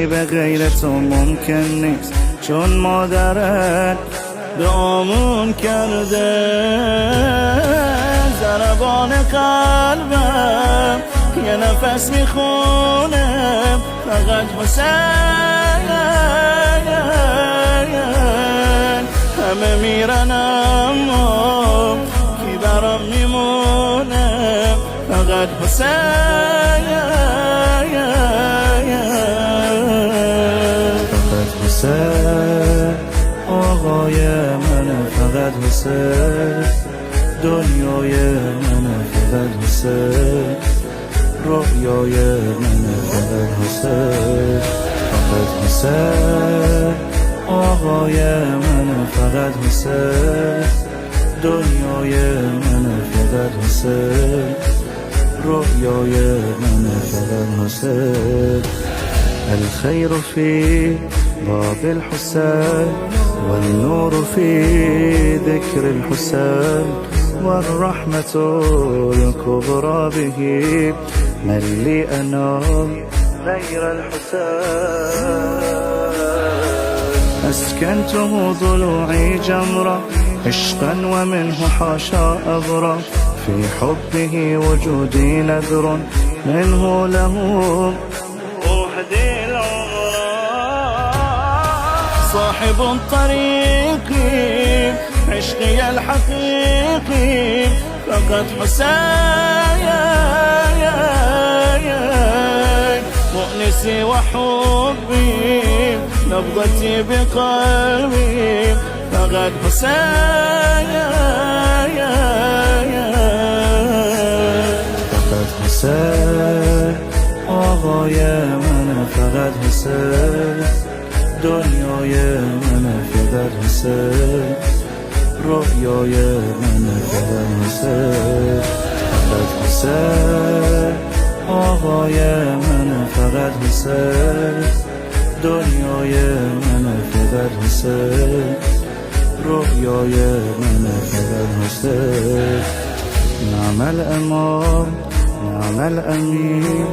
زندگی به غیر تو ممکن نیست، چون مادرت دعامون کرده. ضربان قلبم یه نفس میخونه فقط حسین. همه میرن اما کی برام میمونه فقط حسین. فقط حسین آقای منه، فقط حسین دنیای منه، فقط حسین رویای منه، فقط حسین. فقط حسین آقای منه، فقط حسین دنیای منه، فقط حسین رویای منه، فقط حسین. الخير في باب الحسين، والنور في ذكر الحسين، والرحمة الكبرى به، من لي أنا غير الحسين. أسكنته ضلوعي جمرة عشقا ومنه حاشا أبرى، في حبه وجودي نذر منه له أهدي العمر. صاحب الطريق عشقي الحقيقي فقط حسين. مؤنسي وحبي نبضتي بقلبي فقط حسين. فقط حسين آقای منه، فقط حسین دنیای منه، فقط حسین رویای منه، فقط حسین. فقط حسین آقای منه، فقط حسین دنیای منه، فقط حسین رویای منه، فقط حسین. نعم الامام نعم الامین.